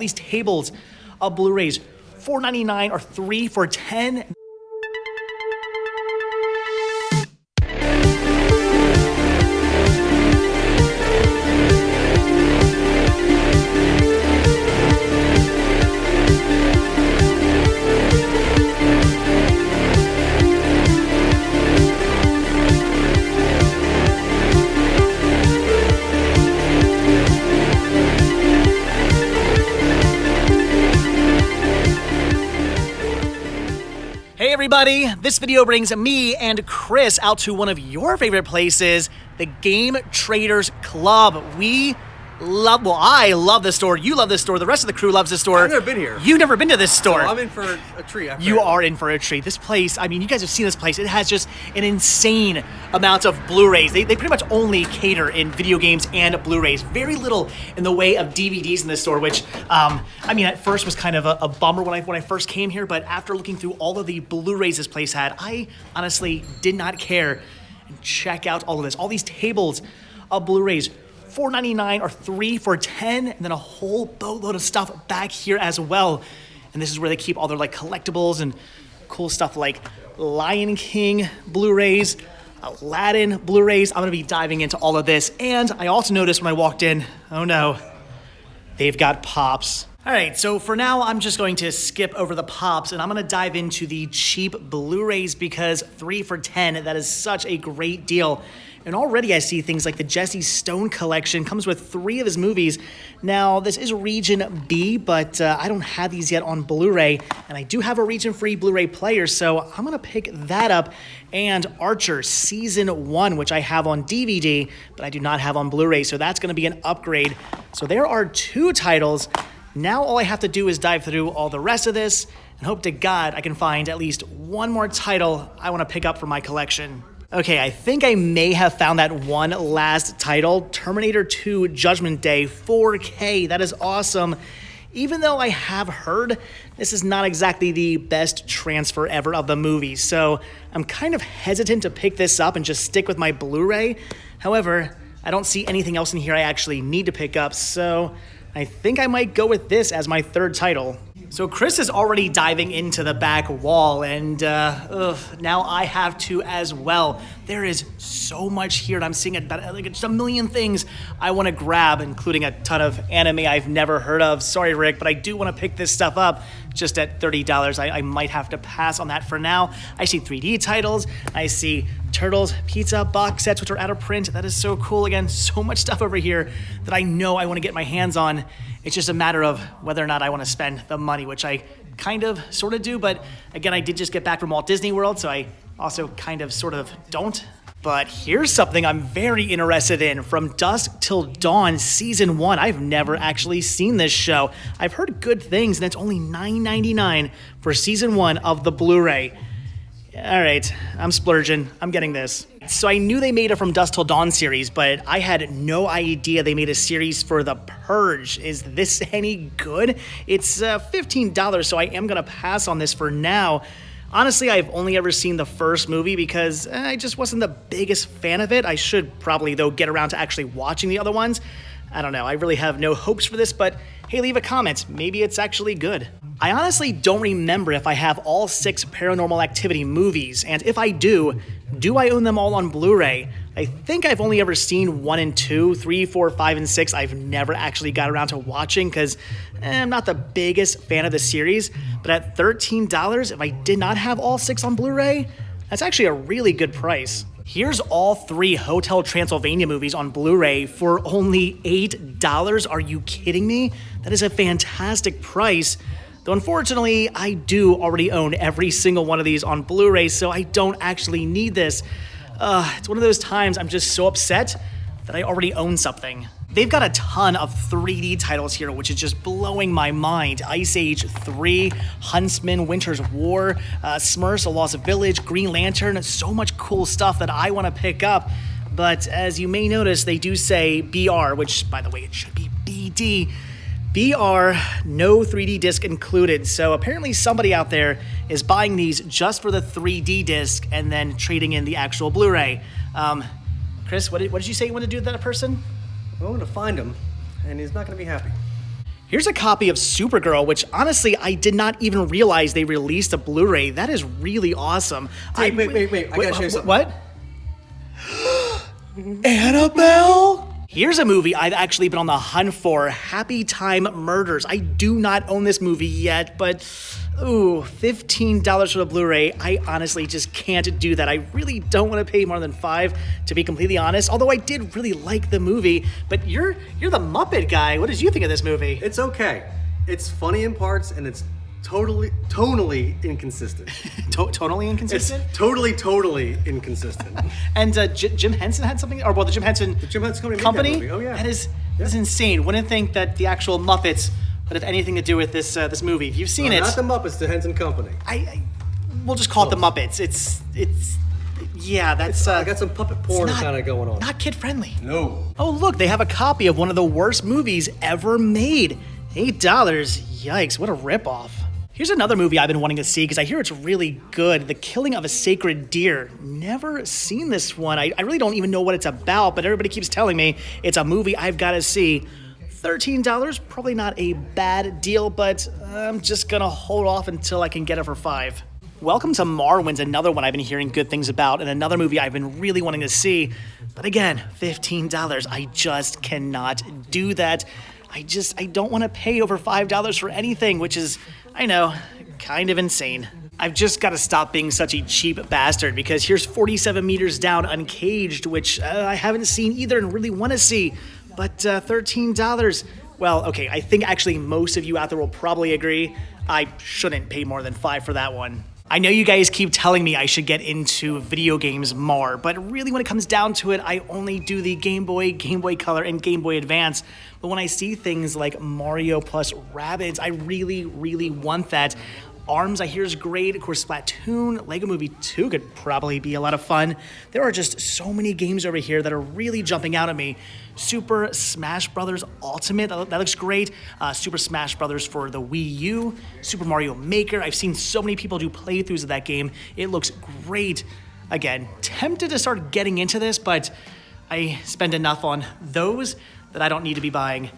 These tables of Blu-rays, $4.99 or 3 for $10. Hey everybody, this video brings me and Chris out to one of your favorite places, the Game Traders Club. I love this store, you love this store, the rest of the crew loves this store. I've never been here. You've never been to this store. So I'm in for a treat. You are in for a treat. This place, I mean, you guys have seen this place. It has just an insane amount of Blu-rays. They pretty much only cater in video games and Blu-rays. Very little in the way of DVDs in this store, which, I mean, at first was kind of a bummer when I first came here, but after looking through all of the Blu-rays this place had, I honestly did not care. And check out all of this. All these tables of Blu-rays, $4.99 or 3 for $10, and then a whole boatload of stuff back here as well. And this is where they keep all their like collectibles and cool stuff like Lion King Blu-rays, Aladdin Blu-rays. I'm gonna be diving into all of this. And I also noticed when I walked in, oh no, they've got Pops. All right, so for now, I'm just going to skip over the Pops and I'm gonna dive into the cheap Blu-rays because 3 for $10, that is such a great deal. And already I see things like the Jesse Stone collection comes with 3 of his movies. Now, this is Region B, but I don't have these yet on Blu-ray, and I do have a region-free Blu-ray player, so I'm gonna pick that up. And Archer Season 1, which I have on DVD, but I do not have on Blu-ray, so that's gonna be an upgrade. So there are 2 titles. Now all I have to do is dive through all the rest of this, and hope to God I can find at least one more title I wanna pick up for my collection. Okay, I think I may have found that one last title, Terminator 2 Judgment Day 4K. That is awesome. Even though I have heard this is not exactly the best transfer ever of the movie, so I'm kind of hesitant to pick this up and just stick with my Blu-ray. However, I don't see anything else in here I actually need to pick up, so I think I might go with this as my 3rd title. So Chris is already diving into the back wall, and now I have to as well. There is so much here, and I'm seeing just a million things I want to grab, including a ton of anime I've never heard of. Sorry, Rick, but I do want to pick this stuff up just at $30. I might have to pass on that for now. I see 3D titles. I see Turtles Pizza box sets, which are out of print. That is so cool. Again, so much stuff over here that I know I want to get my hands on. It's just a matter of whether or not I want to spend the money, which I kind of sort of do. But again, I did just get back from Walt Disney World, so I also kind of sort of don't. But here's something I'm very interested in. From Dusk Till Dawn Season 1. I've never actually seen this show. I've heard good things, and it's only $9.99 for Season 1 of the Blu-ray. All right, I'm splurging. I'm getting this. So I knew they made a From Dusk Till Dawn series, but I had no idea they made a series for The Purge. Is this any good? It's $15, so I am gonna pass on this for now. Honestly, I've only ever seen the first movie because I just wasn't the biggest fan of it. I should probably, though, get around to actually watching the other ones. I don't know, I really have no hopes for this, but hey, leave a comment. Maybe it's actually good. I honestly don't remember if I have all 6 Paranormal Activity movies, and if I do I own them all on Blu-ray? I think I've only ever seen 1 and 2, 3, 4, 5, and 6. I've never actually got around to watching because I'm not the biggest fan of the series, but at $13, if I did not have all 6 on Blu-ray, that's actually a really good price. Here's all 3 Hotel Transylvania movies on Blu-ray for only $8. Are you kidding me? That is a fantastic price. Though unfortunately, I do already own every single one of these on Blu-ray, so I don't actually need this. It's one of those times I'm just so upset that I already own something. They've got a ton of 3D titles here, which is just blowing my mind. Ice Age 3, Huntsman, Winter's War, Smurfs, A Lost Village, Green Lantern, so much cool stuff that I want to pick up. But as you may notice, they do say BR, which, by the way, it should be BD. BR, no 3D disc included. So apparently somebody out there is buying these just for the 3D disc and then trading in the actual Blu-ray. Chris, what did you say you want to do to that person? I'm going to find him, and he's not going to be happy. Here's a copy of Supergirl, which honestly, I did not even realize they released a Blu-ray. That is really awesome. Wait. I gotta show you something. What? Annabelle? Here's a movie I've actually been on the hunt for, Happy Time Murders. I do not own this movie yet, but ooh, $15 for the Blu-ray. I honestly just can't do that. I really don't want to pay more than $5, to be completely honest, although I did really like the movie. But you're the Muppet guy. What did you think of this movie? It's okay. It's funny in parts, and it's tonally inconsistent. Tonally inconsistent? It's totally inconsistent. And Jim Henson had something, or well, the Jim Henson Company? Made that movie. Oh yeah. That is insane. Wouldn't think that the actual Muppets would have anything to do with this this movie. If you've seen it, not the Muppets, the Henson Company. We'll just call it the Muppets. Yeah, that's I got some puppet porn kind of going on. Not kid friendly. No. Oh look, they have a copy of one of the worst movies ever made. $8. Yikes! What a ripoff. Here's another movie I've been wanting to see because I hear it's really good. The Killing of a Sacred Deer. Never seen this one. I really don't even know what it's about, but everybody keeps telling me it's a movie I've got to see. $13, probably not a bad deal, but I'm just gonna hold off until I can get it for $5. Welcome to Marwin's, another one I've been hearing good things about, and another movie I've been really wanting to see. But again, $15. I just cannot do that. I don't want to pay over $5 for anything, which is, I know, kind of insane. I've just got to stop being such a cheap bastard because here's 47 Meters Down Uncaged, which I haven't seen either and really want to see, but $13. Well, okay, I think actually most of you out there will probably agree. I shouldn't pay more than $5 for that one. I know you guys keep telling me I should get into video games more, but really when it comes down to it, I only do the Game Boy, Game Boy Color, and Game Boy Advance. But when I see things like Mario plus Rabbids, I really want that. ARMS, I hear, is great. Of course, Splatoon, Lego Movie 2 could probably be a lot of fun. There are just so many games over here that are really jumping out at me. Super Smash Bros. Ultimate, that looks great. Super Smash Bros. For the Wii U. Super Mario Maker, I've seen so many people do playthroughs of that game. It looks great. Again, tempted to start getting into this, but I spend enough on those that I don't need to be buying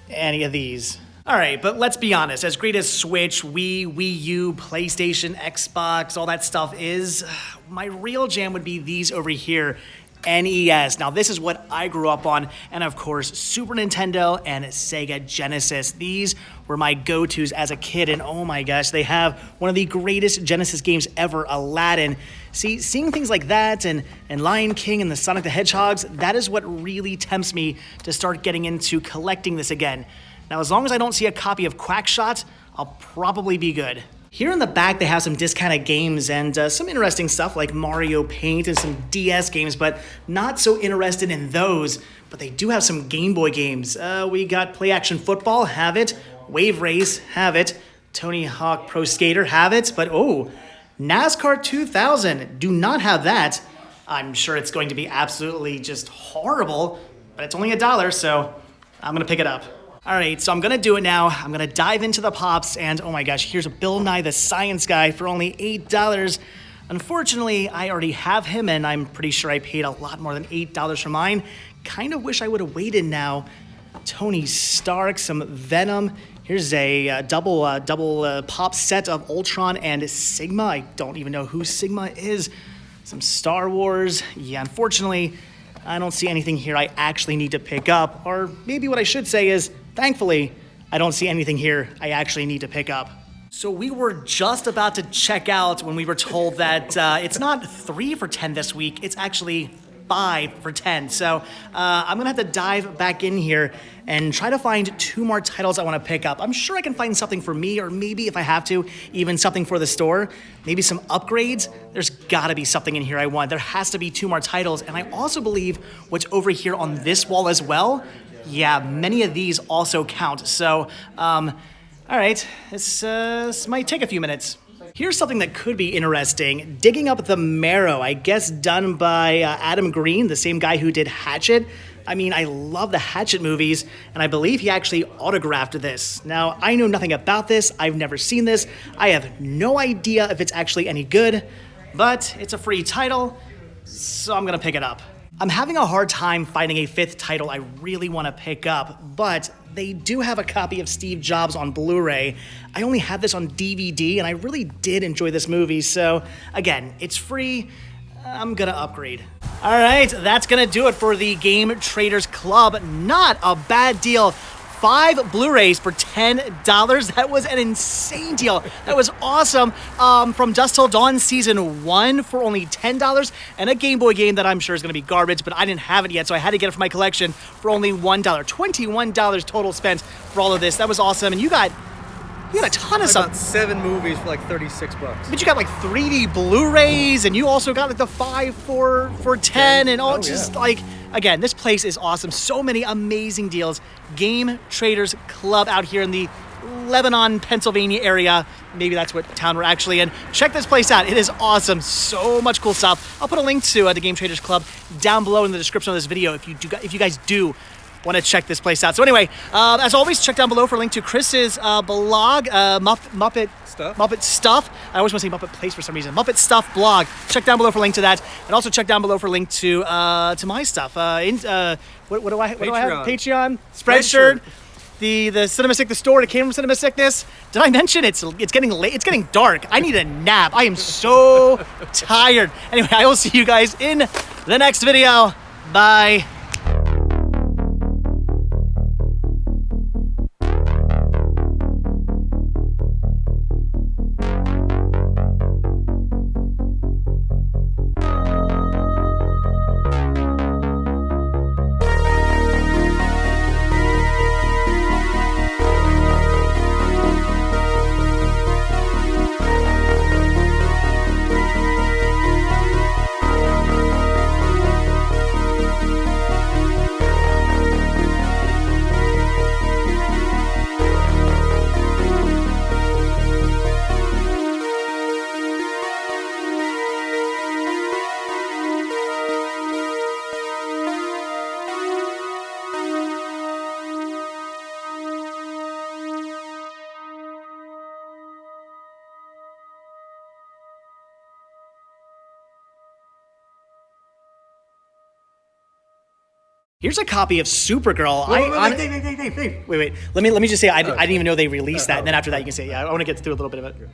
any of these. All right, but let's be honest, as great as Switch, Wii, Wii U, PlayStation, Xbox, all that stuff is, my real jam would be these over here, NES. Now this is what I grew up on, and of course, Super Nintendo and Sega Genesis. These were my go-tos as a kid, and oh my gosh, they have one of the greatest Genesis games ever, Aladdin. See, seeing things like that and Lion King and the Sonic the Hedgehogs, that is what really tempts me to start getting into collecting this again. Now, as long as I don't see a copy of Quackshot, I'll probably be good. Here in the back, they have some discounted games and some interesting stuff like Mario Paint and some DS games, but not so interested in those. But they do have some Game Boy games. We got Play Action Football, have it. Wave Race, have it. Tony Hawk Pro Skater, have it. But oh, NASCAR 2000, do not have that. I'm sure it's going to be absolutely just horrible, but it's only $1, so I'm gonna pick it up. All right, so I'm gonna do it now. I'm gonna dive into the pops, and oh my gosh, here's a Bill Nye the Science Guy for only $8. Unfortunately, I already have him, and I'm pretty sure I paid a lot more than $8 for mine. Kind of wish I would have waited now. Tony Stark, some Venom. Here's a double pop set of Ultron and Sigma. I don't even know who Sigma is. Some Star Wars. Yeah, unfortunately, I don't see anything here I actually need to pick up. Or maybe what I should say is, thankfully, I don't see anything here I actually need to pick up. So we were just about to check out when we were told that it's not 3 for $10 this week, it's actually 5 for $10. So I'm gonna have to dive back in here and try to find 2 more titles I wanna pick up. I'm sure I can find something for me, or maybe if I have to, even something for the store. Maybe some upgrades. There's gotta be something in here I want. There has to be 2 more titles. And I also believe what's over here on this wall as well, yeah, many of these also count. So, all right, this might take a few minutes. Here's something that could be interesting. Digging Up the Marrow, I guess done by Adam Green, the same guy who did Hatchet. I mean, I love the Hatchet movies, and I believe he actually autographed this. Now, I know nothing about this. I've never seen this. I have no idea if it's actually any good, but it's a free title, so I'm gonna pick it up. I'm having a hard time finding a fifth title I really want to pick up, but they do have a copy of Steve Jobs on Blu-ray. I only have this on DVD, and I really did enjoy this movie, so again, it's free. I'm gonna upgrade. All right, that's gonna do it for the Game Traders Club. Not a bad deal. 5 Blu-rays for $10. That was an insane deal. That was awesome. From Dusk Till Dawn Season 1 for only $10, and a Game Boy game that I'm sure is going to be garbage, but I didn't have it yet, so I had to get it for my collection for only $1. $21 total spent for all of this. That was awesome, and you got a ton of stuff. I got 7 movies for like $36. But you got like 3D Blu-rays, and you also got like the 5 for 10, and all like, again, this place is awesome. So many amazing deals. Game Traders Club out here in the Lebanon, Pennsylvania area. Maybe that's what town we're actually in. Check this place out. It is awesome. So much cool stuff. I'll put a link to the Game Traders Club down below in the description of this video if you guys do want to check this place out. So anyway, as always, check down below for a link to Chris's blog, Muppet Stuff. I always want to say Muppet Place for some reason. Muppet Stuff blog. Check down below for a link to that, and also check down below for a link to my stuff. What do I have? Patreon, Spreadshirt, the Cinema Sick, the store that came from Cinema Sickness. Did I mention it's getting late? It's getting dark. I need a nap. I am so tired. Anyway, I will see you guys in the next video. Bye. Here's a copy of Supergirl. Dave. Wait. Let me just say I didn't even know they released that. And then after that, you can say, yeah, I want to get through a little bit of it.